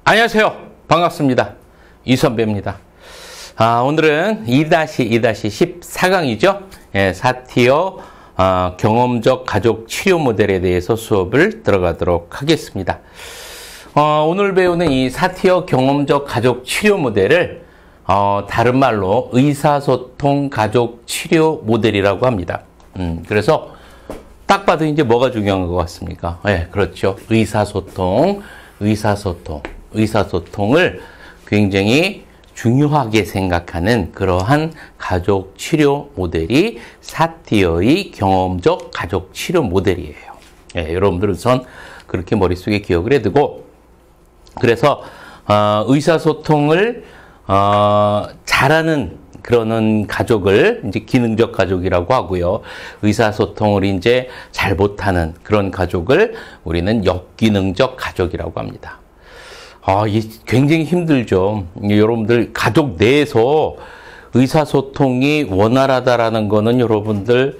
안녕하세요. 반갑습니다. 이선배입니다. 오늘은 2-2-14강이죠. 예, 4티어 경험적 가족 치료 모델에 대해서 수업을 들어가도록 하겠습니다. 오늘 배우는 이 4티어 경험적 가족 치료 모델을 다른 말로 의사소통 가족 치료 모델이라고 합니다. 그래서 딱 봐도 이제 뭐가 중요한 것 같습니까? 예, 그렇죠. 의사소통을 굉장히 중요하게 생각하는 그러한 가족 치료 모델이 4티어의 경험적 가족 치료 모델이에요. 예, 여러분들은 우선 그렇게 머릿속에 기억을 해두고, 그래서 의사소통을 잘하는 그러는 가족을 이제 기능적 가족이라고 하고요. 의사소통을 이제 잘 못하는 그런 가족을 우리는 역기능적 가족이라고 합니다. 이 굉장히 힘들죠. 여러분들 가족 내에서 의사소통이 원활하다라는 거는 여러분들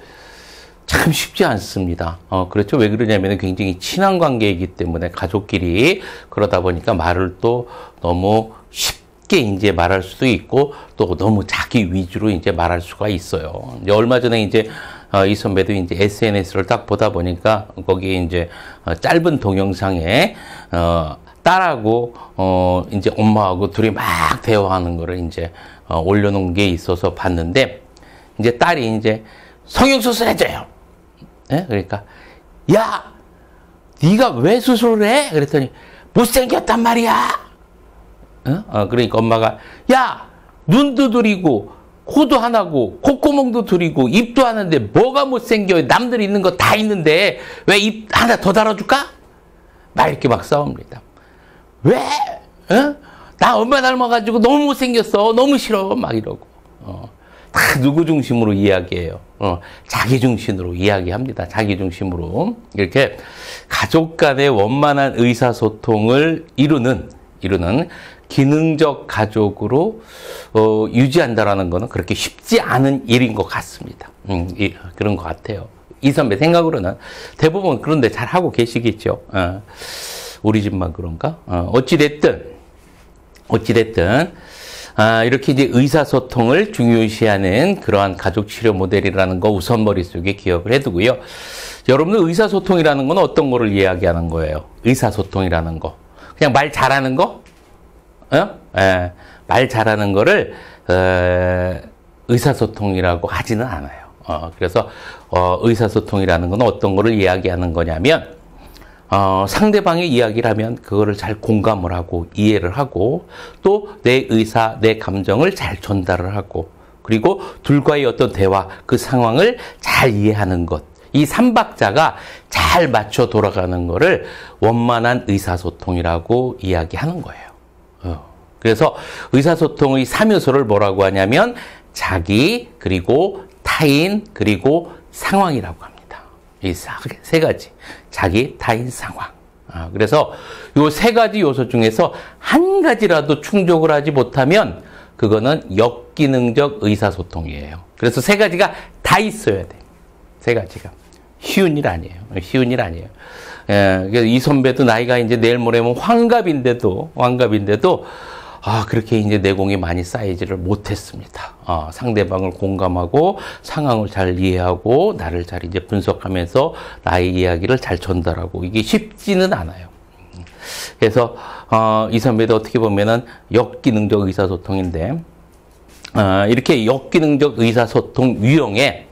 참 쉽지 않습니다. 그렇죠. 왜 그러냐면 굉장히 친한 관계이기 때문에 가족끼리, 그러다 보니까 말을 또 너무 쉽게 이제 말할 수도 있고 또 너무 자기 위주로 이제 말할 수가 있어요. 이제 얼마 전에 이제 이 선배도 이제 SNS를 딱 보다 보니까 거기에 이제 짧은 동영상에 딸하고 이제 엄마하고 둘이 막 대화하는 거를 이제 올려놓은 게 있어서 봤는데, 이제 딸이 이제 성형수술 해줘요. 네? 그러니까 야, 네가 왜 수술을 해? 그랬더니 못생겼단 말이야. 그러니까 엄마가 야, 눈도 들이고 코도 하나고 콧구멍도 들이고 입도 하는데 뭐가 못생겨? 남들 있는 거 다 있는데 왜 입 하나 더 달아줄까? 막 이렇게 막 싸웁니다. 왜? 나 엄마 닮아가지고 너무 못생겼어. 너무 싫어. 막 이러고. 다 누구 중심으로 이야기해요. 자기 중심으로 이야기합니다. 자기 중심으로. 이렇게 가족 간의 원만한 의사소통을 이루는 기능적 가족으로 유지한다라는 거는 그렇게 쉽지 않은 일인 것 같습니다. 그런 것 같아요. 이 선배 생각으로는 대부분 그런데 잘 하고 계시겠죠. 우리 집만 그런가? 어찌됐든, 이렇게 이제 의사소통을 중요시하는 그러한 가족 치료 모델이라는 거 우선 머릿속에 기억을 해두고요. 여러분들 의사소통이라는 건 어떤 거를 이야기하는 거예요? 의사소통이라는 거. 그냥 말 잘하는 거? 말 잘하는 거를, 의사소통이라고 하지는 않아요. 그래서, 의사소통이라는 건 어떤 거를 이야기하는 거냐면, 상대방의 이야기를 하면 그거를 잘 공감을 하고 이해를 하고 또 내 의사, 내 감정을 잘 전달을 하고, 그리고 둘과의 어떤 대화, 그 상황을 잘 이해하는 것. 이 3박자가 잘 맞춰 돌아가는 거를 원만한 의사소통이라고 이야기하는 거예요. 그래서 의사소통의 3요소를 뭐라고 하냐면 자기, 그리고 타인, 그리고 상황이라고 합니다. 이 세 가지. 자기, 타인, 상황. 그래서 이 세 가지 요소 중에서 한 가지라도 충족을 하지 못하면 그거는 역기능적 의사소통이에요. 그래서 세 가지가 다 있어야 돼. 세 가지가. 쉬운 일 아니에요. 그래서 이 선배도 나이가 이제 내일 모레면 환갑인데도 그렇게 이제 내공이 많이 쌓이지를 못했습니다. 상대방을 공감하고 상황을 잘 이해하고 나를 잘 이제 분석하면서 나의 이야기를 잘 전달하고, 이게 쉽지는 않아요. 그래서 이 선배도 어떻게 보면은 역기능적 의사소통인데, 이렇게 역기능적 의사소통 유형에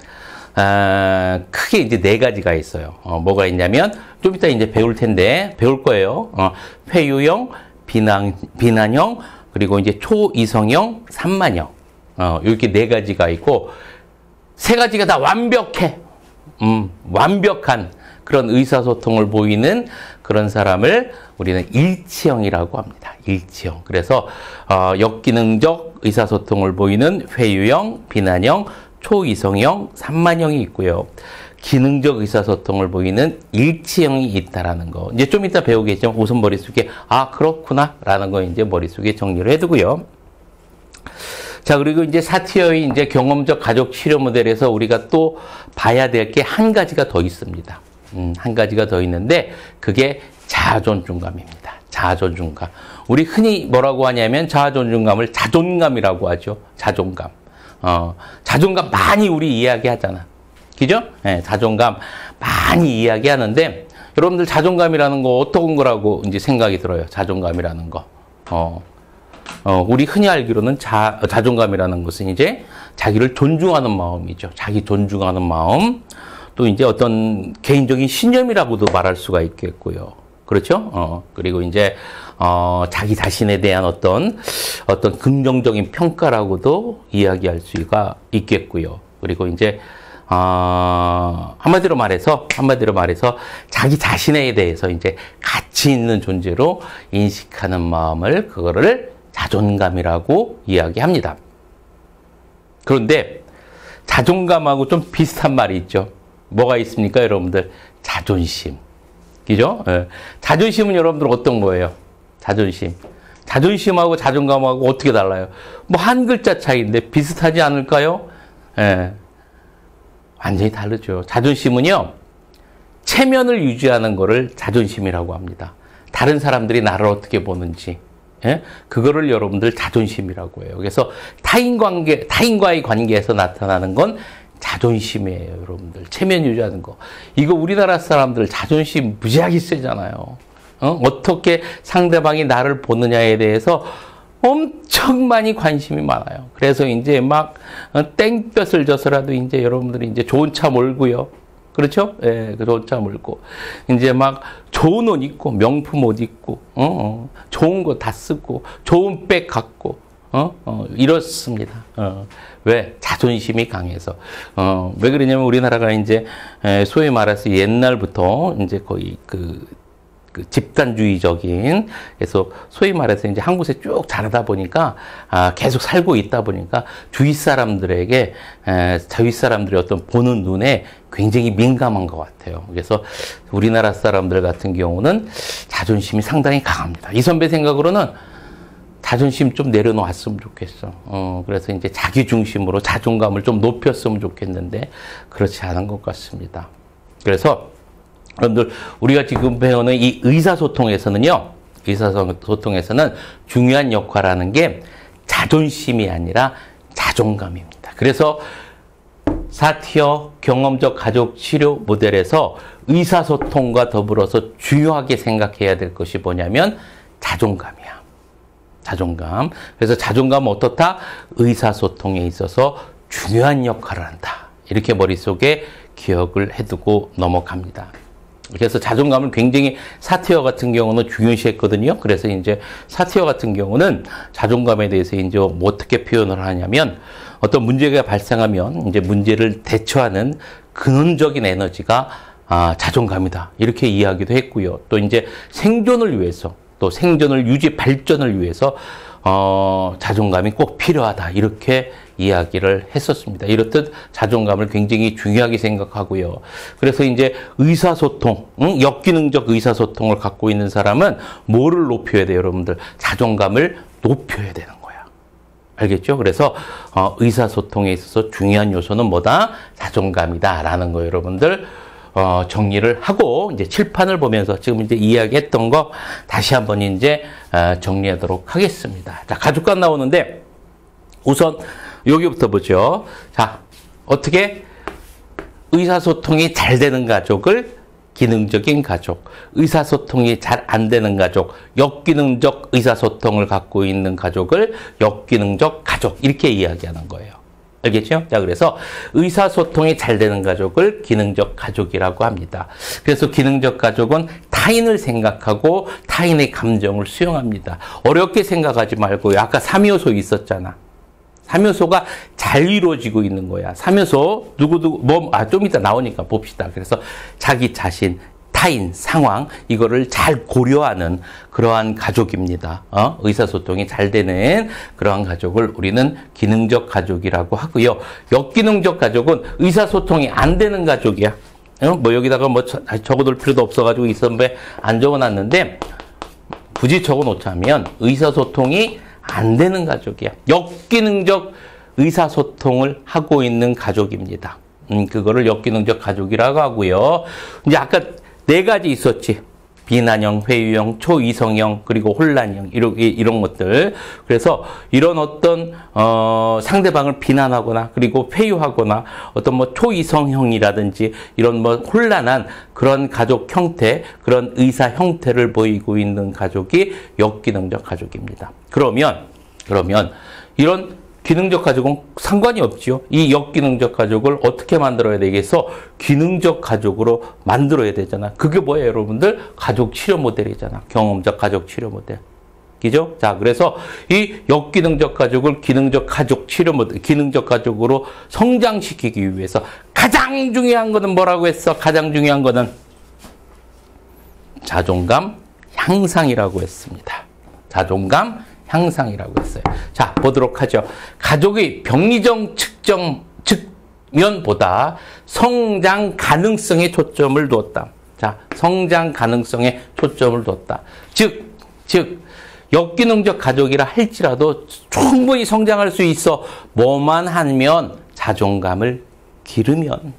크게 이제 4가지가 있어요. 뭐가 있냐면 좀 이따 이제 배울 거예요. 회유형, 비난형, 그리고 이제 초이성형, 산만형. 이렇게 4가지가 있고, 3가지가 다 완벽해. 완벽한 그런 의사소통을 보이는 그런 사람을 우리는 일치형이라고 합니다. 일치형. 그래서 역기능적 의사소통을 보이는 회유형, 비난형, 초이성형, 산만형이 있고요. 기능적 의사소통을 보이는 일치형이 있다라는 거. 이제 좀 이따 배우겠지만 우선 머릿속에 그렇구나 라는 거 이제 머릿속에 정리를 해두고요. 자, 그리고 이제 4티어의 이제 경험적 가족 치료 모델에서 우리가 또 봐야 될 게 한 가지가 더 있습니다. 한 가지가 더 있는데 그게 자아존중감입니다. 자아존중감. 우리 흔히 뭐라고 하냐면 자아 존중감을 자존감이라고 하죠. 자존감. 자존감 많이 우리 이야기하잖아. 그죠? 네, 자존감 많이 이야기하는데 여러분들 자존감이라는 거 어떤 거라고 이제 생각이 들어요. 자존감이라는 거. 우리 흔히 알기로는 자존감이라는 것은 이제 자기를 존중하는 마음이죠. 자기 존중하는 마음. 또 이제 어떤 개인적인 신념이라고도 말할 수가 있겠고요. 그렇죠? 그리고 이제, 자기 자신에 대한 어떤 긍정적인 평가라고도 이야기할 수가 있겠고요. 그리고 이제, 한마디로 말해서 자기 자신에 대해서 이제 가치 있는 존재로 인식하는 마음을, 그거를 자존감이라고 이야기합니다. 그런데 자존감하고 좀 비슷한 말이 있죠. 뭐가 있습니까, 여러분들? 자존심. 그죠? 예. 자존심은 여러분들 어떤 거예요? 자존심. 자존심하고 자존감하고 어떻게 달라요? 뭐 한 글자 차이인데 비슷하지 않을까요? 예. 완전히 다르죠. 자존심은요, 체면을 유지하는 거를 자존심이라고 합니다. 다른 사람들이 나를 어떻게 보는지. 예? 그거를 여러분들 자존심이라고 해요. 그래서 타인과의 관계에서 나타나는 건 자존심이에요, 여러분들. 체면 유지하는 거. 이거 우리나라 사람들 자존심 무지하게 세잖아요. 어떻게 상대방이 나를 보느냐에 대해서 엄청 많이 관심이 많아요. 그래서 이제 막 땡볕을 져서라도 이제 여러분들이 이제 좋은 차 몰고요. 그렇죠? 예, 좋은 차 몰고. 이제 막 좋은 옷 입고, 명품 옷 입고, 좋은 거 다 쓰고, 좋은 백 갖고, 이렇습니다. 왜? 자존심이 강해서. 왜 그러냐면 우리나라가 이제, 소위 말해서 옛날부터 이제 거의 그 집단주의적인, 그래서 소위 말해서 이제 한 곳에 쭉 자라다 보니까, 계속 살고 있다 보니까 주위 사람들의 어떤 보는 눈에 굉장히 민감한 것 같아요. 그래서 우리나라 사람들 같은 경우는 자존심이 상당히 강합니다. 이 선배 생각으로는 자존심 좀 내려놓았으면 좋겠어. 그래서 이제 자기 중심으로 자존감을 좀 높였으면 좋겠는데 그렇지 않은 것 같습니다. 그래서 여러분들 우리가 지금 배우는 이 의사소통에서는 중요한 역할을 게 자존심이 아니라 자존감입니다. 그래서 4티어 경험적 가족 치료 모델에서 의사소통과 더불어서 중요하게 생각해야 될 것이 뭐냐면 자존감이야. 자존감. 그래서 자존감은 어떻다? 의사소통에 있어서 중요한 역할을 한다. 이렇게 머릿속에 기억을 해두고 넘어갑니다. 그래서 자존감을 굉장히 4티어 같은 경우는 중요시했거든요. 그래서 이제 4티어 같은 경우는 자존감에 대해서 이제 뭐 어떻게 표현을 하냐면 어떤 문제가 발생하면 이제 문제를 대처하는 근원적인 에너지가 자존감이다. 이렇게 이야기도 했고요. 또 이제 생존을 위해서 또 생존을 유지 발전을 위해서 자존감이 꼭 필요하다. 이렇게 이야기를 했었습니다. 이렇듯 자존감을 굉장히 중요하게 생각하고요. 그래서 이제 의사소통, 역기능적 의사소통을 갖고 있는 사람은 뭐를 높여야 돼요, 여러분들? 자존감을 높여야 되는 거야. 알겠죠? 그래서 의사소통에 있어서 중요한 요소는 뭐다? 자존감이다라는 거 여러분들 정리를 하고 이제 칠판을 보면서 지금 이제 이야기했던 거 다시 한번 이제 정리하도록 하겠습니다. 자, 가족관 나오는데 우선 여기부터 보죠. 자, 어떻게 의사소통이 잘 되는 가족을 기능적인 가족, 의사소통이 잘 안 되는 가족, 역기능적 의사소통을 갖고 있는 가족을 역기능적 가족 이렇게 이야기하는 거예요. 알겠죠? 자, 그래서 의사소통이 잘 되는 가족을 기능적 가족이라고 합니다. 그래서 기능적 가족은 타인을 생각하고 타인의 감정을 수용합니다. 어렵게 생각하지 말고요. 아까 3요소 있었잖아. 3요소가 잘 이루어지고 있는 거야. 3요소 좀 이따 나오니까 봅시다. 그래서 자기 자신, 타인, 상황 이거를 잘 고려하는 그러한 가족입니다. 의사소통이 잘 되는 그러한 가족을 우리는 기능적 가족이라고 하고요. 역기능적 가족은 의사소통이 안 되는 가족이야. 뭐 여기다가 뭐 적어둘 필요도 없어가지고 이 선배 안 적어놨는데 굳이 적어놓자면 의사소통이 안 되는 가족이야. 역기능적 의사소통을 하고 있는 가족입니다. 그거를 역기능적 가족이라고 하고요. 이제 아까 4가지 있었지. 비난형, 회유형, 초이성형, 그리고 혼란형 이런 것들. 그래서 이런 어떤 상대방을 비난하거나 그리고 회유하거나 어떤 뭐 초이성형이라든지 이런 뭐 혼란한 그런 가족 형태, 그런 의사 형태를 보이고 있는 가족이 역기능적 가족입니다. 그러면 이런 기능적 가족은 상관이 없지요. 이 역기능적 가족을 어떻게 만들어야 되겠어? 기능적 가족으로 만들어야 되잖아. 그게 뭐예요, 여러분들? 가족 치료 모델이잖아. 경험적 가족 치료 모델. 그죠? 자, 그래서 이 역기능적 가족을 기능적 가족 치료 모델, 기능적 가족으로 성장시키기 위해서 가장 중요한 거는 뭐라고 했어? 가장 중요한 거는 자존감 향상이라고 했습니다. 자존감 향상이라고 했어요. 자, 보도록 하죠. 가족의 병리적 측면보다 성장 가능성에 초점을 두었다. 자, 성장 가능성에 초점을 뒀다. 즉, 역기능적 가족이라 할지라도 충분히 성장할 수 있어. 뭐만 하면 자존감을 기르면.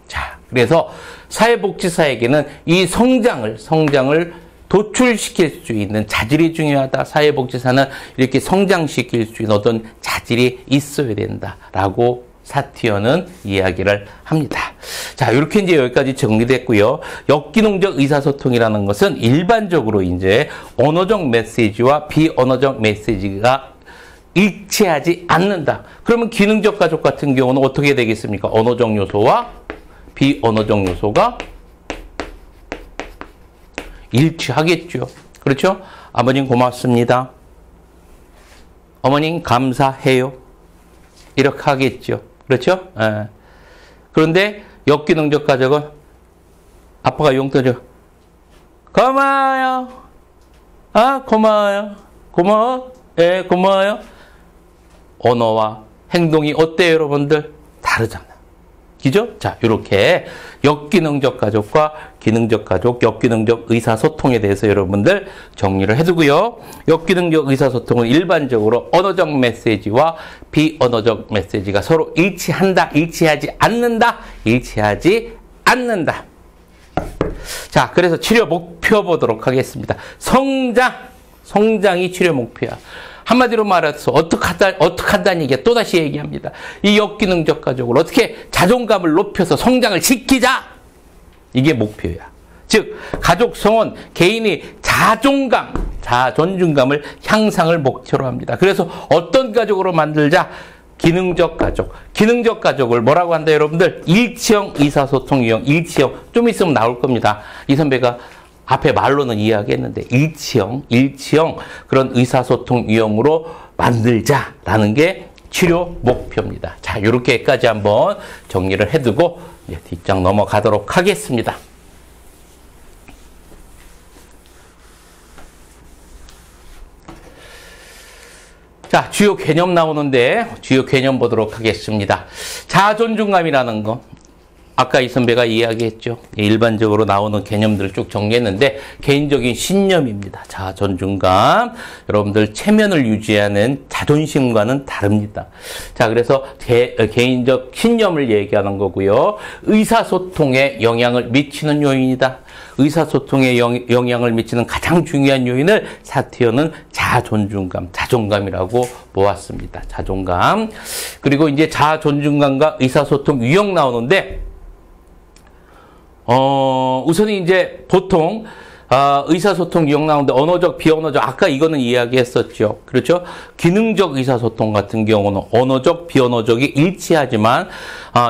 자, 그래서 사회복지사에게는 이 성장을 도출시킬 수 있는 자질이 중요하다. 사회복지사는 이렇게 성장시킬 수 있는 어떤 자질이 있어야 된다라고 사티어는 이야기를 합니다. 자, 이렇게 이제 여기까지 정리됐고요. 역기능적 의사소통이라는 것은 일반적으로 이제 언어적 메시지와 비언어적 메시지가 일치하지 않는다. 그러면 기능적 가족 같은 경우는 어떻게 되겠습니까? 언어적 요소와 비언어적 요소가 일치하겠죠. 그렇죠? 아버님 고맙습니다. 어머님 감사해요. 이렇게 하겠죠. 그렇죠? 예. 그런데 역기능적 가족은 아빠가 용돈 줘. 고마워요. 아, 고마워요. 고마워. 예, 고마워요. 언어와 행동이 어때요, 여러분들? 다르잖아. 그죠? 자, 이렇게 역기능적 가족과 기능적 가족, 역기능적 의사소통에 대해서 여러분들 정리를 해두고요. 역기능적 의사소통은 일반적으로 언어적 메시지와 비언어적 메시지가 서로 일치한다, 일치하지 않는다, 일치하지 않는다. 자, 그래서 치료 목표 보도록 하겠습니다. 성장이 치료 목표야. 한마디로 말해서 어떻게 한다는 얘기야. 또다시 얘기합니다. 이 역기능적 가족을 어떻게 자존감을 높여서 성장을 시키자. 이게 목표야. 즉 가족성은 개인이 자존감을 향상을 목표로 합니다. 그래서 어떤 가족으로 만들자? 기능적 가족. 기능적 가족을 뭐라고 한다 여러분들? 일치형 의사소통 유형. 일치형. 좀 있으면 나올 겁니다. 이 선배가 앞에 말로는 이야기했는데 일치형 그런 의사소통 유형으로 만들자라는 게 치료 목표입니다. 자, 이렇게까지 한번 정리를 해두고 이제 뒷장 넘어가도록 하겠습니다. 자, 주요 개념 나오는데 주요 개념 보도록 하겠습니다. 자존중감이라는 거. 아까 이 선배가 이야기했죠. 일반적으로 나오는 개념들을 쭉 정리했는데 개인적인 신념입니다. 자존중감. 여러분들 체면을 유지하는 자존심과는 다릅니다. 자, 그래서 개인적 신념을 얘기하는 거고요. 의사소통에 영향을 미치는 요인이다. 의사소통에 영향을 미치는 가장 중요한 요인을 사티어는 자존감이라고 보았습니다. 자존감. 그리고 이제 자존중감과 의사소통 유형 나오는데 우선은 이제 보통 의사소통 유형 나오는데 언어적, 비언어적 아까 이거는 이야기했었죠. 그렇죠? 기능적 의사소통 같은 경우는 언어적, 비언어적이 일치하지만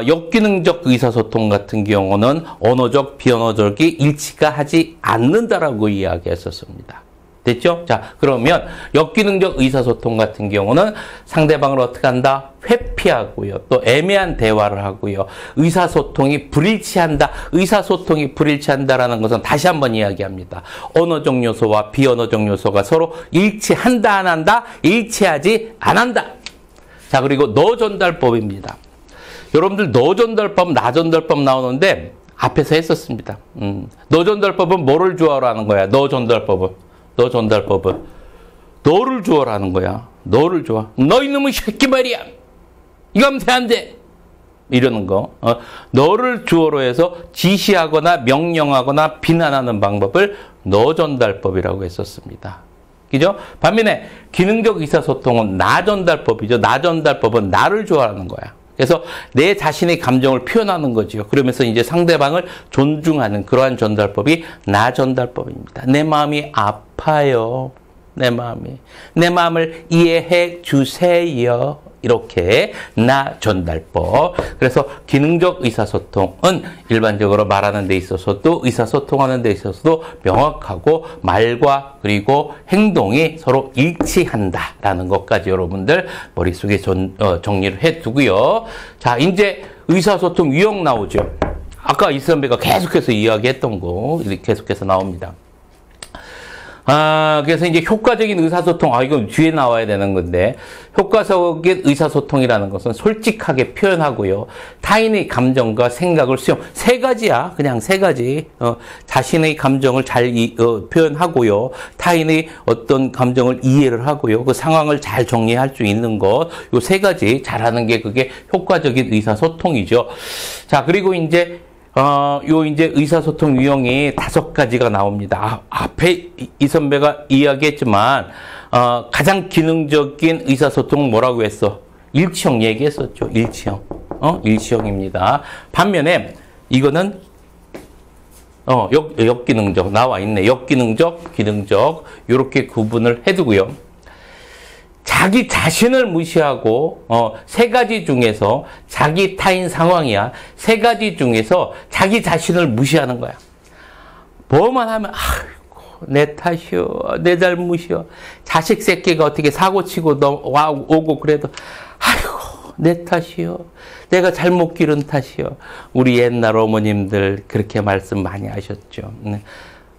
역기능적 의사소통 같은 경우는 언어적, 비언어적이 일치가 하지 않는다라고 이야기했었습니다. 됐죠? 자, 그러면 역기능적 의사소통 같은 경우는 상대방을 어떻게 한다? 회피하고요. 또 애매한 대화를 하고요. 의사소통이 불일치한다라는 것은 다시 한번 이야기합니다. 언어적 요소와 비언어적 요소가 서로 일치한다, 안 한다? 일치하지 않는다. 자, 그리고 너전달법입니다. 여러분들 너전달법, 나전달법 나오는데 앞에서 했었습니다. 너전달법은 뭐를 주어라는 거야? 너전달법은 너를 주어라는 거야. 너를 주어. 너 이놈의 새끼 말이야. 이거 하면 돼, 안 돼? 이러는 거. 너를 주어로 해서 지시하거나 명령하거나 비난하는 방법을 너 전달법이라고 했었습니다. 그죠? 반면에 기능적 의사소통은 나 전달법이죠. 나 전달법은 나를 좋아하는 거야. 그래서 내 자신의 감정을 표현하는 거죠. 그러면서 이제 상대방을 존중하는 그러한 전달법이 나 전달법입니다. 내 마음이 아파요. 내 마음을 이해해 주세요. 이렇게 나 전달법. 그래서 기능적 의사소통은 일반적으로 말하는 데 있어서도 의사소통하는 데 있어서도 명확하고 말과 그리고 행동이 서로 일치한다라는 것까지 여러분들 머릿속에 정리를 해두고요. 자, 이제 의사소통 유형 나오죠. 아까 이 선배가 계속해서 이야기했던 거 계속해서 나옵니다. 그래서 이제 효과적인 의사소통, 이건 뒤에 나와야 되는 건데, 효과적인 의사소통이라는 것은 솔직하게 표현하고요. 타인의 감정과 생각을 수용. 세 가지야. 그냥 세 가지. 자신의 감정을 잘 표현하고요. 타인의 어떤 감정을 이해를 하고요. 그 상황을 잘 정리할 수 있는 것. 요 세 가지 잘하는 게 그게 효과적인 의사소통이죠. 자, 그리고 이제 이제 의사소통 유형이 5가지가 나옵니다. 앞에 이 선배가 이야기했지만, 가장 기능적인 의사소통은 뭐라고 했어? 일치형 얘기했었죠. 일치형. 일치형입니다. 반면에, 이거는, 역기능적. 나와 있네. 역기능적, 기능적. 요렇게 구분을 해두고요. 자기 자신을 무시하고 세 가지 중에서 자기 타인 상황이야. 세 가지 중에서 자기 자신을 무시하는 거야. 뭐만 하면 아이고 내 탓이요. 내 잘못이요. 자식 새끼가 어떻게 사고치고 오고 그래도 아이고 내 탓이요. 내가 잘못 기른 탓이요. 우리 옛날 어머님들 그렇게 말씀 많이 하셨죠.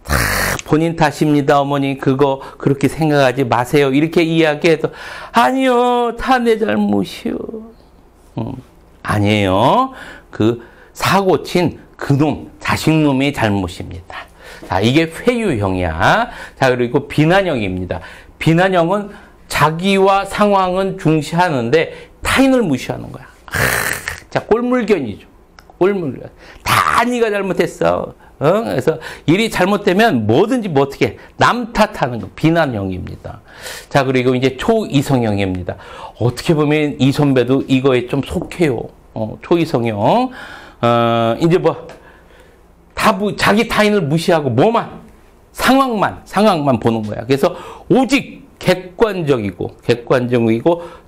다 본인 탓입니다, 어머니. 그거 그렇게 생각하지 마세요. 이렇게 이야기해도 아니요, 다 내 잘못이요. 아니에요. 그 사고친 그놈, 자식놈의 잘못입니다. 자, 이게 회유형이야. 자, 그리고 비난형입니다. 비난형은 자기와 상황은 중시하는데 타인을 무시하는 거야. 자, 꼴물견이죠. 꼴물견. 다 네가 잘못했어. 그래서 일이 잘못되면 뭐든지 뭐 어떻게 남 탓하는 거 비난형입니다. 자, 그리고 이제 초이성형입니다. 어떻게 보면 이 선배도 이거에 좀 속해요. 초이성형. 이제 뭐 다 자기 타인을 무시하고 뭐만 상황만 보는 거야. 그래서 오직 객관적이고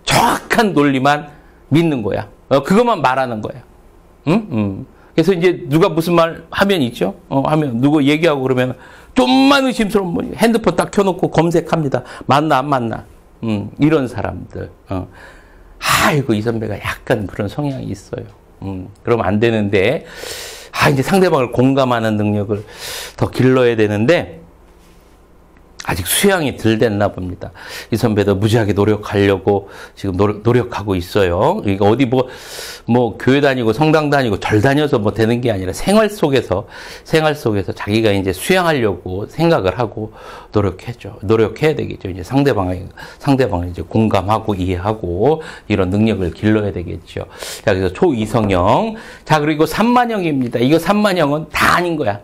정확한 논리만 믿는 거야. 그것만 말하는 거야. 그래서 이제 누가 무슨 말 하면 있죠? 하면 누구 얘기하고 그러면 좀만 의심스러운 핸드폰 딱 켜놓고 검색합니다. 맞나 안 맞나? 이런 사람들. 아이고 이 선배가 약간 그런 성향이 있어요. 그러면 안 되는데 이제 상대방을 공감하는 능력을 더 길러야 되는데 아직 수양이 덜 됐나 봅니다. 이 선배도 무지하게 노력하려고 지금 노력하고 있어요. 이거 어디 뭐 교회 다니고 성당 다니고 절 다녀서 뭐 되는 게 아니라 생활 속에서 자기가 이제 수양하려고 생각을 하고 노력해야 되겠죠. 이제 상대방을 이제 공감하고 이해하고 이런 능력을 길러야 되겠죠. 자, 그래서 초이성형. 자, 그리고 산만형입니다. 이거 산만형은 다 아닌 거야.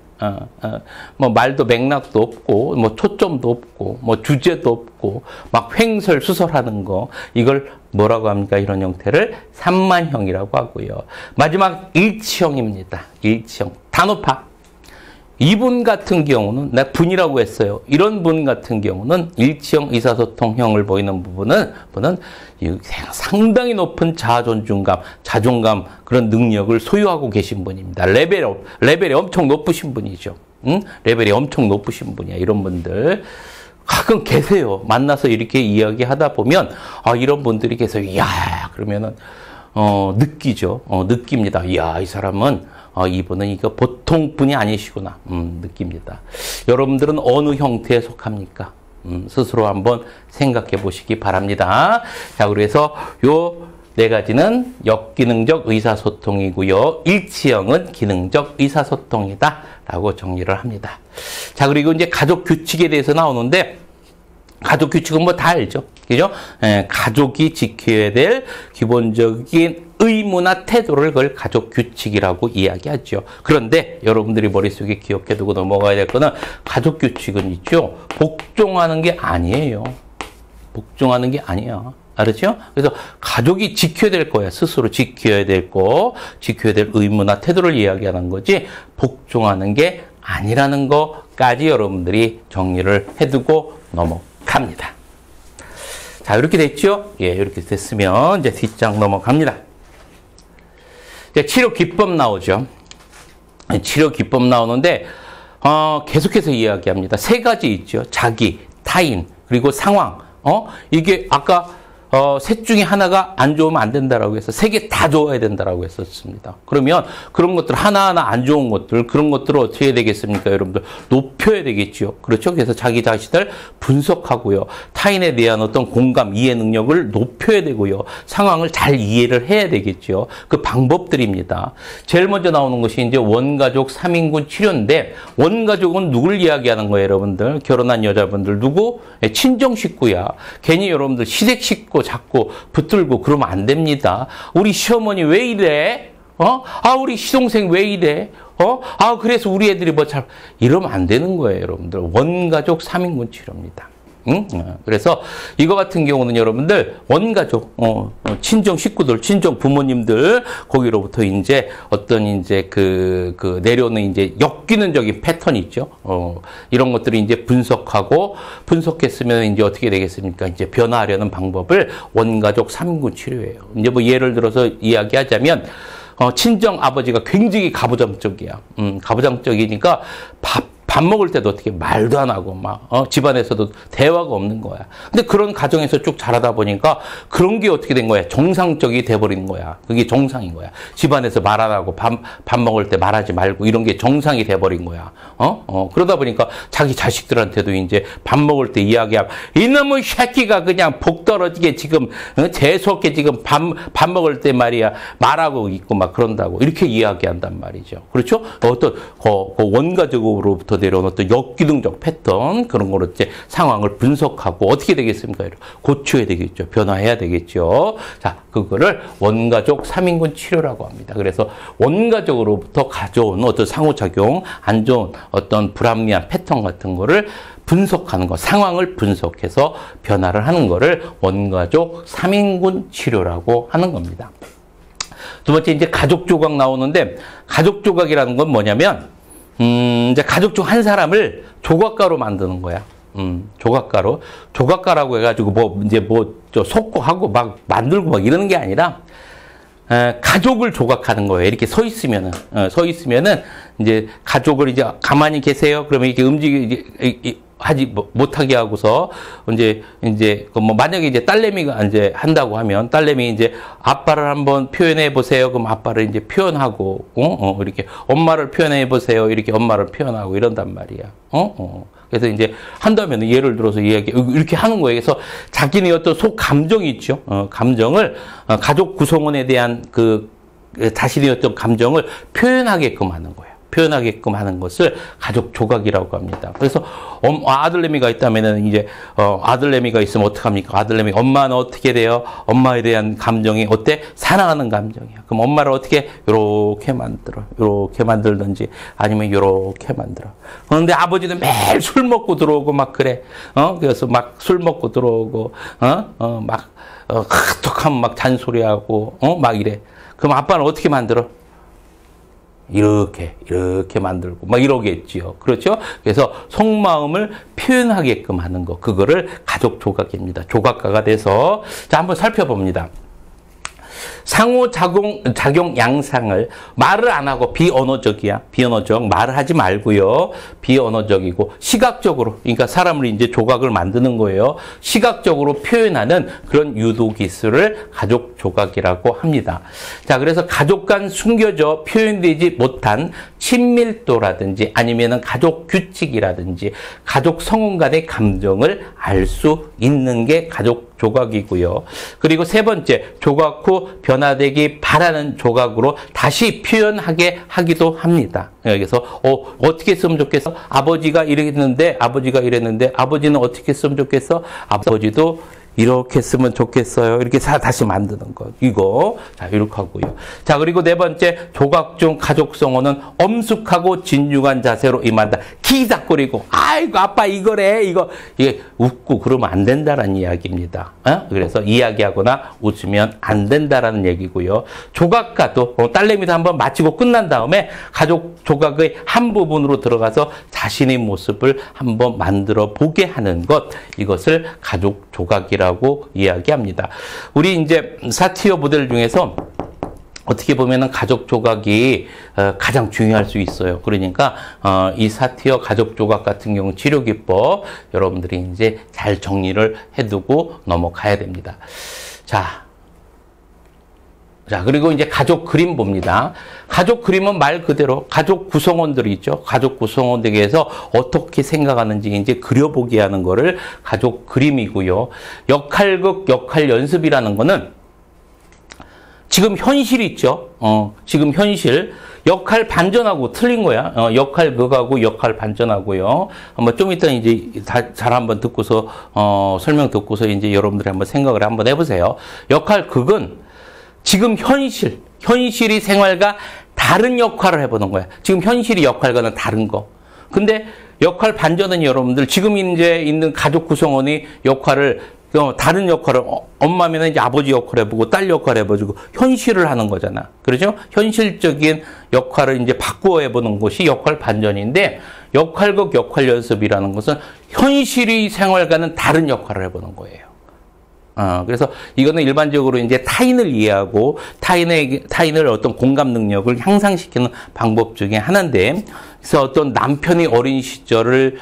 뭐 말도 맥락도 없고 뭐 초점도 없고 뭐 주제도 없고 막 횡설수설하는 거 이걸 뭐라고 합니까? 이런 형태를 산만형이라고 하고요. 마지막 일치형입니다. 일치형. 단호파. 이분 같은 경우는 내가 분이라고 했어요. 이런 분 같은 경우는 일치형 의사소통형을 보이는 분은 상당히 높은 자존감 그런 능력을 소유하고 계신 분입니다. 레벨이 엄청 높으신 분이죠. 레벨이 엄청 높으신 분이야. 이런 분들 가끔 계세요. 만나서 이렇게 이야기하다 보면 이런 분들이 계세요. 이야 그러면은 느끼죠. 느낍니다. 이야 이 사람은 이분은 이거 보통 분이 아니시구나. 느낍니다. 여러분들은 어느 형태에 속합니까? 스스로 한번 생각해 보시기 바랍니다. 자, 그래서 요 4가지는 역기능적 의사소통이고요. 일치형은 기능적 의사소통이다. 라고 정리를 합니다. 자, 그리고 이제 가족 규칙에 대해서 나오는데, 가족 규칙은 뭐 다 알죠? 그죠? 가족이 지켜야 될 기본적인 의무나 태도를 그걸 가족 규칙이라고 이야기하죠. 그런데 여러분들이 머릿속에 기억해 두고 넘어가야 될 거는 가족 규칙은 있죠. 복종하는 게 아니에요. 복종하는 게 아니야. 알았죠? 그래서 가족이 지켜야 될 거야. 스스로 지켜야 될 거, 지켜야 될 의무나 태도를 이야기하는 거지 복종하는 게 아니라는 거까지 여러분들이 정리를 해두고 넘어갑니다. 자, 이렇게 됐죠? 예, 이렇게 됐으면 이제 뒷장 넘어갑니다. 이제 치료 기법 나오죠. 치료 기법 나오는데 계속해서 이야기합니다. 세 가지 있죠. 자기, 타인, 그리고 상황. 이게 아까 셋 중에 하나가 안 좋으면 안 된다라고 해서 세 개 다 좋아야 된다라고 했었습니다. 그러면 그런 것들 하나하나 안 좋은 것들 그런 것들을 어떻게 해야 되겠습니까? 여러분들 높여야 되겠죠. 그렇죠? 그래서 자기 자신을 분석하고요. 타인에 대한 어떤 공감, 이해 능력을 높여야 되고요. 상황을 잘 이해를 해야 되겠죠. 그 방법들입니다. 제일 먼저 나오는 것이 이제 원가족 3인군 치료인데 원가족은 누굴 이야기하는 거예요, 여러분들? 결혼한 여자분들 누구? 친정 식구야. 괜히 여러분들 시댁 식구 자꾸 붙들고 그러면 안 됩니다. 우리 시어머니 왜 이래? 우리 시동생 왜 이래? 그래서 우리 애들이 이러면 안 되는 거예요, 여러분들. 원가족 3인군 치료입니다. 그래서 이거 같은 경우는 여러분들 원가족, 친정 식구들, 친정 부모님들 거기로부터 이제 어떤 이제 그 내려오는 이제 역기능적인 패턴이 있죠. 이런 것들을 이제 분석했으면 이제 어떻게 되겠습니까? 이제 변화하려는 방법을 원가족 3인군 치료예요. 이제 뭐 예를 들어서 이야기하자면 친정 아버지가 굉장히 가부장적이야. 가부장적이니까 밥 먹을 때도 어떻게 말도 안 하고 집안에서도 대화가 없는 거야. 근데 그런 가정에서 쭉 자라다 보니까 그런 게 어떻게 된 거야? 정상적이 돼버린 거야. 그게 정상인 거야. 집안에서 말 안 하고 밥 먹을 때 말하지 말고 이런 게 정상이 돼버린 거야. 그러다 보니까 자기 자식들한테도 이제 밥 먹을 때 이야기하면 이놈의 새끼가 그냥 복 떨어지게 지금 재수없게 지금 밥 먹을 때 말이야 말하고 있고 막 그런다고 이렇게 이야기한단 말이죠. 그렇죠? 어떤 원가적으로부터 내려온 어떤 역기능적 패턴 그런 거로 이제 상황을 분석하고 어떻게 되겠습니까? 고쳐야 되겠죠. 변화해야 되겠죠. 자, 그거를 원가족 3인군 치료라고 합니다. 그래서 원가족으로부터 가져온 어떤 상호작용, 안 좋은 어떤 불합리한 패턴 같은 거를 분석하는 거, 상황을 분석해서 변화를 하는 거를 원가족 3인군 치료라고 하는 겁니다. 두 번째 이제 가족 조각 나오는데 가족 조각이라는 건 뭐냐면 이제 가족 중 한 사람을 조각가로 만드는 거야. 조각가라고 해가지고 속고하고 막 만들고 막 이러는 게 아니라, 가족을 조각하는 거예요. 이렇게 서 있으면은 이제 가족을 이제 가만히 계세요. 그러면 이렇게 하지 못하게 하고서 이제 만약에 이제 딸내미가 이제 한다고 하면 딸내미 이제 아빠를 한번 표현해 보세요. 그럼 아빠를 이제 표현하고 이렇게 엄마를 표현해 보세요. 이렇게 엄마를 표현하고 이런단 말이야. 그래서 이제 한다면 예를 들어서 이렇게 하는 거예요. 그래서 자기네 어떤 속 감정이 있죠. 감정을 가족 구성원에 대한 자신의 어떤 감정을 표현하게끔 하는 거예요. 표현하게끔 하는 것을 가족 조각이라고 합니다. 그래서 아들내미가 있다면은 이제 아들내미가 있으면 어떡합니까? 아들내미 엄마는 어떻게 돼요? 엄마에 대한 감정이 어때? 사랑하는 감정이야. 그럼 엄마를 어떻게 요렇게 만들어. 요렇게 만들든지 아니면 요렇게 만들어. 그런데 아버지는 매일 술 먹고 들어오고 막 그래. 그래서 막 술 먹고 들어오고 톡하면 막 잔소리하고 막 이래. 그럼 아빠는 어떻게 만들어? 이렇게 만들고 막 이러겠지요. 그렇죠? 그래서 속마음을 표현하게끔 하는 거, 그거를 가족 조각입니다. 조각가가 돼서 자 한번 살펴봅니다. 상호작용 양상을 말을 안 하고 비언어적이야. 비언어적. 말을 하지 말고요. 비언어적이고 시각적으로, 그러니까 사람을 이제 조각을 만드는 거예요. 시각적으로 표현하는 그런 유도 기술을 가족 조각이라고 합니다. 자, 그래서 가족 간 숨겨져 표현되지 못한 친밀도라든지 아니면은 가족 규칙이라든지 가족 성원 간의 감정을 알 수 있는 게 가족 조각이고요. 그리고 세 번째, 조각 후 변화되기 바라는 조각으로 다시 표현하게 하기도 합니다. 그래서 어떻게 했으면 좋겠어? 아버지가 이랬는데 아버지는 어떻게 했으면 좋겠어? 아버지도 이렇게 했으면 좋겠어요. 이렇게 다시 만드는 것. 이거. 자, 이렇게 하고요. 자, 그리고 네 번째, 조각 중 가족성어는 엄숙하고 진중한 자세로 임한다. 기삭거리고, 아이고, 아빠 이거래. 이게 웃고 그러면 안 된다라는 이야기입니다. 그래서 이야기하거나 웃으면 안 된다라는 얘기고요. 조각가도, 딸내미도 한번 마치고 끝난 다음에 가족 조각의 한 부분으로 들어가서 자신의 모습을 한번 만들어 보게 하는 것. 이것을 가족 조각이라고 이야기합니다. 우리 이제 사티어 모델 중에서 어떻게 보면은 가족 조각이 가장 중요할 수 있어요. 그러니까 이 사티어 가족 조각 같은 경우 치료 기법 여러분들이 이제 잘 정리를 해두고 넘어가야 됩니다. 자, 그리고 이제 가족 그림 봅니다. 가족 그림은 말 그대로 가족 구성원들이 있죠. 가족 구성원들에게서 어떻게 생각하는지 이제 그려보게 하는 거를 가족 그림이고요. 역할극, 역할 연습이라는 거는 지금 현실 있죠. 지금 현실. 역할 반전하고 틀린 거야. 역할극하고 역할 반전하고요. 한번 좀 이따 이제 잘 한번 듣고서, 설명 듣고서 이제 여러분들이 한번 생각을 한번 해보세요. 역할극은 지금 현실이 생활과 다른 역할을 해보는 거야. 지금 현실이 역할과는 다른 거. 근데 역할 반전은 여러분들 지금 이제 있는 가족 구성원이 역할을 다른 역할을 엄마면 이제 아버지 역할 해보고 딸 역할 해보고 현실을 하는 거잖아. 그렇죠? 현실적인 역할을 이제 바꾸어 해보는 것이 역할 반전인데 역할극 역할 연습이라는 것은 현실이 생활과는 다른 역할을 해보는 거예요. 그래서 이거는 일반적으로 이제 타인을 이해하고 타인을 어떤 공감 능력을 향상시키는 방법 중에 하나인데, 그래서 어떤 남편이 어린 시절을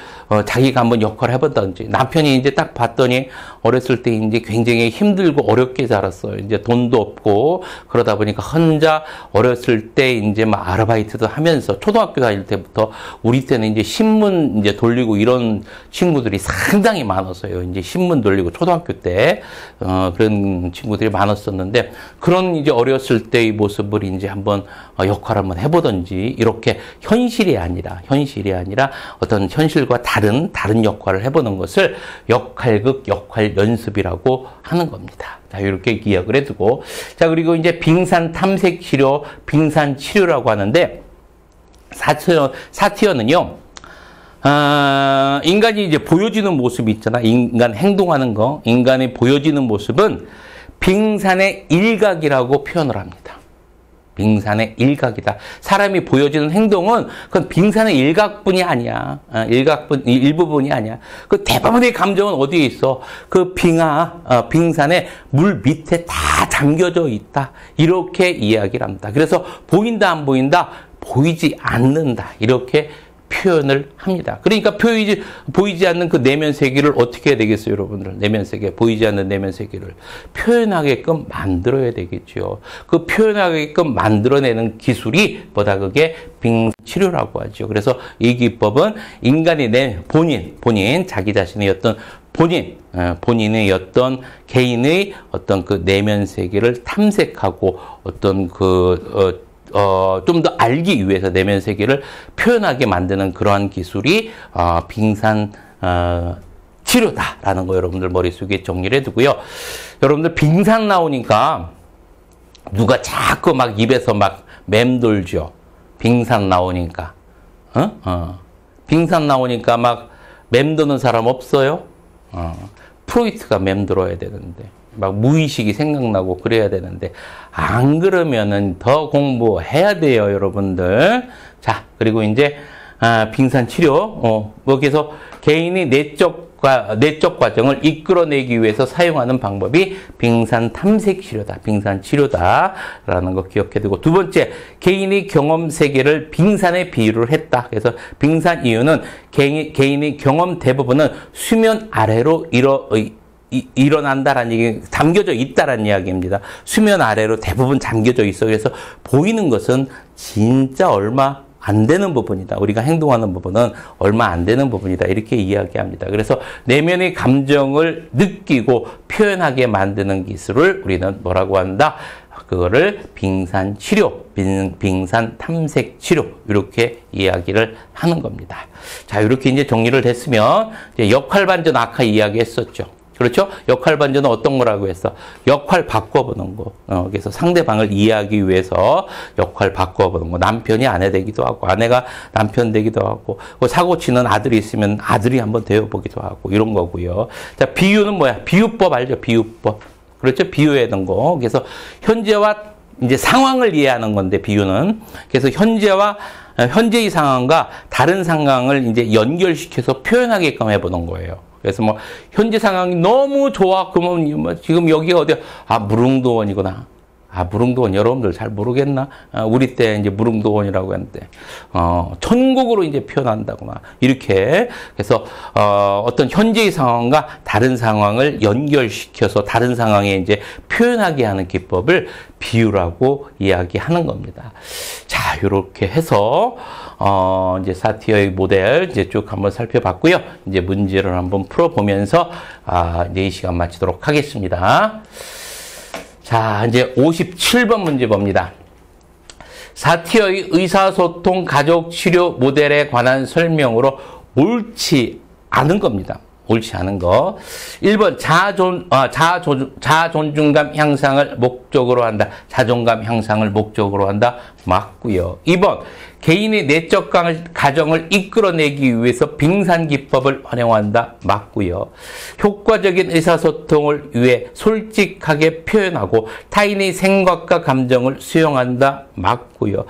자기가 한번 역할을 해본다든지, 남편이 이제 딱 봤더니 어렸을 때 이제 굉장히 힘들고 어렵게 자랐어요. 이제 돈도 없고 그러다 보니까 혼자 어렸을 때 이제 막 아르바이트도 하면서 초등학교 다닐 때부터 우리 때는 이제 신문 이제 돌리고 이런 친구들이 상당히 많았어요. 이제 신문 돌리고 초등학교 때 그런 친구들이 많았었는데 그런 이제 어렸을 때의 모습을 이제 한번 역할을 한번 해보든지 이렇게 현실이 아니라 어떤 현실과 다른 역할을 해보는 것을 역할극, 역할 연습이라고 하는 겁니다. 자, 이렇게 기억을 해두고. 자, 그리고 이제 빙산 탐색 치료, 빙산 치료라고 하는데, 사티어는요, 인간이 이제 보여지는 모습이 있잖아. 인간 행동하는 거, 인간이 보여지는 모습은 빙산의 일각이라고 표현을 합니다. 빙산의 일각이다. 사람이 보여지는 행동은 그건 빙산의 일각뿐이 아니야. 일부분이 아니야. 그 대부분의 감정은 어디에 있어? 그 빙산의 물 밑에 다 잠겨져 있다. 이렇게 이야기를 합니다. 그래서 보인다, 안 보인다? 보이지 않는다. 이렇게 표현을 합니다. 그러니까 보이지 않는 그 내면 세계를 어떻게 해야 되겠어요, 여러분들? 내면 세계, 보이지 않는 내면 세계를 표현하게끔 만들어야 되겠죠. 그 표현하게끔 만들어내는 기술이 그게 빙치료라고 하죠. 그래서 이 기법은 인간의 본인, 자기 자신의 어떤 본인의 어떤 개인의 어떤 그 내면 세계를 탐색하고 어떤 좀 더 알기 위해서 내면 세계를 표현하게 만드는 그러한 기술이 빙산 치료다라는 거 여러분들 머릿속에 정리를 해두고요. 여러분들 빙산 나오니까 누가 자꾸 막 입에서 막 맴돌죠. 빙산 나오니까. 빙산 나오니까 막 맴도는 사람 없어요? 프로이트가 맴돌아야 되는데. 막 무의식이 생각나고 그래야 되는데 안 그러면은 더 공부해야 돼요, 여러분들. 자, 그리고 이제 빙산 치료 여기서 개인이 내적 과정을 이끌어내기 위해서 사용하는 방법이 빙산 탐색 치료다, 빙산 치료다라는 거 기억해두고, 두 번째, 개인의 경험 세계를 빙산에 비유를 했다. 그래서 빙산 이유는 개인의 경험 대부분은 수면 아래로 일어난다라는 얘기, 잠겨져 있다라는 이야기입니다. 수면 아래로 대부분 잠겨져 있어. 그래서 보이는 것은 진짜 얼마 안 되는 부분이다. 우리가 행동하는 부분은 얼마 안 되는 부분이다. 이렇게 이야기합니다. 그래서 내면의 감정을 느끼고 표현하게 만드는 기술을 우리는 뭐라고 한다? 그거를 빙산 치료, 빙산 탐색 치료, 이렇게 이야기를 하는 겁니다. 자, 이렇게 이제 정리를 했으면, 이제 역할 반전 아까 이야기했었죠. 그렇죠? 역할 반전은 어떤 거라고 했어? 역할 바꿔보는 거. 그래서 상대방을 이해하기 위해서 역할 바꿔보는 거. 남편이 아내 되기도 하고, 아내가 남편 되기도 하고, 사고 치는 아들이 있으면 아들이 한번 되어보기도 하고, 이런 거고요. 자, 비유는 뭐야? 비유법 알죠? 비유법. 그렇죠? 비유하는 거. 그래서 현재와 이제 상황을 이해하는 건데, 비유는. 그래서 현재의 상황과 다른 상황을 이제 연결시켜서 표현하게끔 해보는 거예요. 그래서 뭐 현재 상황이 너무 좋아 그러면 뭐 지금 여기가 어디야? 아, 무릉도원이구나. 아, 무릉도원 여러분들 잘 모르겠나? 우리 때 이제 무릉도원이라고 했는데 천국으로 이제 표현한다구나. 이렇게 그래서 어떤 현재의 상황과 다른 상황을 연결시켜서 다른 상황에 이제 표현하게 하는 기법을 비유라고 이야기하는 겁니다. 자, 이렇게 해서 이제 사티어의 모델 이제 쭉 한번 살펴봤고요. 이제 문제를 한번 풀어보면서 이제 이 시간 마치도록 하겠습니다. 자, 이제 57번 문제 봅니다. 사티어의 의사소통 가족치료 모델에 관한 설명으로 옳지 않은 겁니다. 옳지 않은 거. 1번 자존중감 향상을 목적으로 한다. 자존감 향상을 목적으로 한다. 맞고요. 2번 개인의 내적 가정을 이끌어내기 위해서 빙산기법을 활용한다. 맞고요. 효과적인 의사소통을 위해 솔직하게 표현하고 타인의 생각과 감정을 수용한다. 맞고요.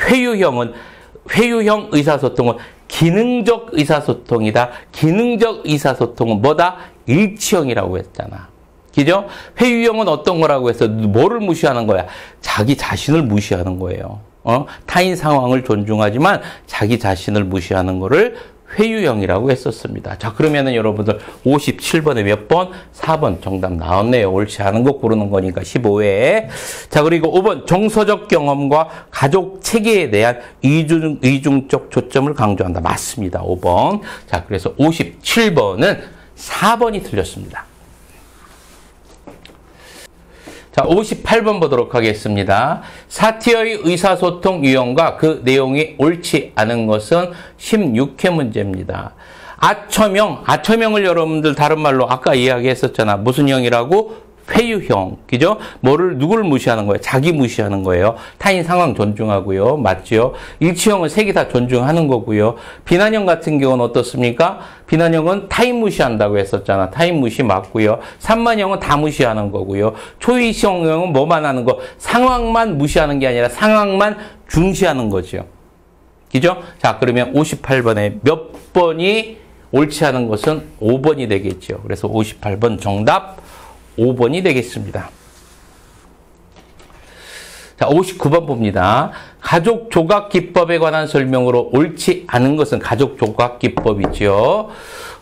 회유형 의사소통은 기능적 의사소통이다. 기능적 의사소통은 뭐다? 일치형이라고 했잖아. 그죠? 회유형은 어떤 거라고 해서 뭐를 무시하는 거야? 자기 자신을 무시하는 거예요. 타인 상황을 존중하지만 자기 자신을 무시하는 거를 회유형이라고 했었습니다. 자, 그러면은 여러분들 57번에 몇 번? 4번 정답 나왔네요. 옳지 않은 거 고르는 거니까 15회. 자, 그리고 5번 정서적 경험과 가족 체계에 대한 이중적 초점을 강조한다. 맞습니다. 5번. 자, 그래서 57번은 4번이 틀렸습니다. 자, 58번 보도록 하겠습니다. 사티어의 의사소통 유형과 그 내용이 옳지 않은 것은 16회 문제입니다. 아첨형을 여러분들 다른 말로 아까 이야기했었잖아. 무슨 형이라고? 회유형. 그죠? 누굴 무시하는 거예요? 자기 무시하는 거예요. 타인 상황 존중하고요. 맞죠? 일치형은 세 개 다 존중하는 거고요. 비난형 같은 경우는 어떻습니까? 비난형은 타인 무시한다고 했었잖아. 타인 무시 맞고요. 산만형은 다 무시하는 거고요. 초이형은 뭐만 하는 거? 상황만 무시하는 게 아니라 상황만 중시하는 거죠. 그죠? 자, 그러면 58번에 몇 번이 옳지 않은 것은 5번이 되겠죠. 그래서 58번 정답 5번이 되겠습니다. 자, 59번 봅니다. 가족 조각 기법에 관한 설명으로 옳지 않은 것은 가족 조각 기법이죠.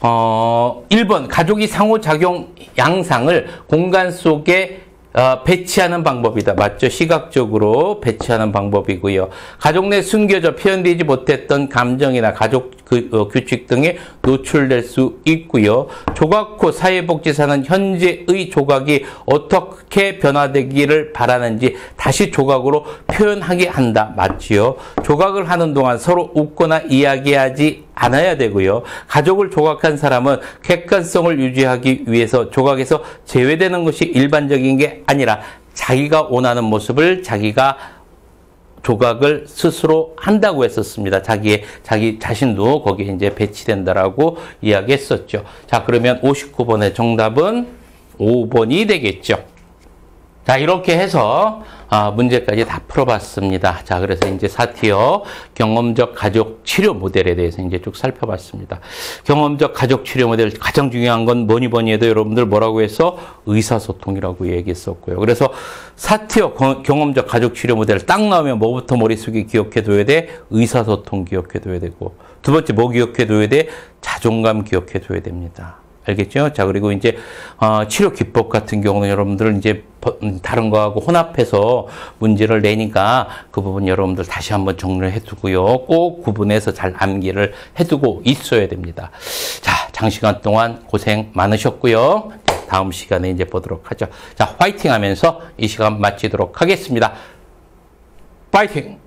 1번 가족이 상호작용 양상을 공간 속에 배치하는 방법이다. 맞죠? 시각적으로 배치하는 방법이고요. 가족 내 숨겨져 표현되지 못했던 감정이나 가족 규칙 등에 노출될 수 있고요. 조각 후 사회복지사는 현재의 조각이 어떻게 변화되기를 바라는지 다시 조각으로 표현하게 한다. 맞지요? 조각을 하는 동안 서로 웃거나 이야기하지 않아야 되고요. 가족을 조각한 사람은 객관성을 유지하기 위해서 조각에서 제외되는 것이 일반적인 게 아니라 자기가 원하는 모습을 자기가 조각을 스스로 한다고 했었습니다. 자기 자신도 거기에 이제 배치된다라고 이야기했었죠. 자, 그러면 59번의 정답은 5번이 되겠죠. 자, 이렇게 해서 문제까지 다 풀어봤습니다. 자, 그래서 이제 사티어 경험적 가족 치료 모델에 대해서 이제 쭉 살펴봤습니다. 경험적 가족 치료 모델 가장 중요한 건 뭐니 해도 여러분들 뭐라고 해서 의사소통이라고 얘기했었고요. 그래서 사티어 경험적 가족 치료 모델 딱 나오면 뭐부터 머릿속에 기억해둬야 돼? 의사소통 기억해둬야 되고, 두 번째 뭐 기억해둬야 돼? 자존감 기억해둬야 됩니다. 알겠죠? 자, 그리고 이제 치료 기법 같은 경우는 여러분들 이제 다른 거하고 혼합해서 문제를 내니까 그 부분 여러분들 다시 한번 정리를 해두고요. 꼭 구분해서 잘 암기를 해두고 있어야 됩니다. 자, 장시간 동안 고생 많으셨고요. 다음 시간에 이제 보도록 하죠. 자, 화이팅 하면서 이 시간 마치도록 하겠습니다. 파이팅!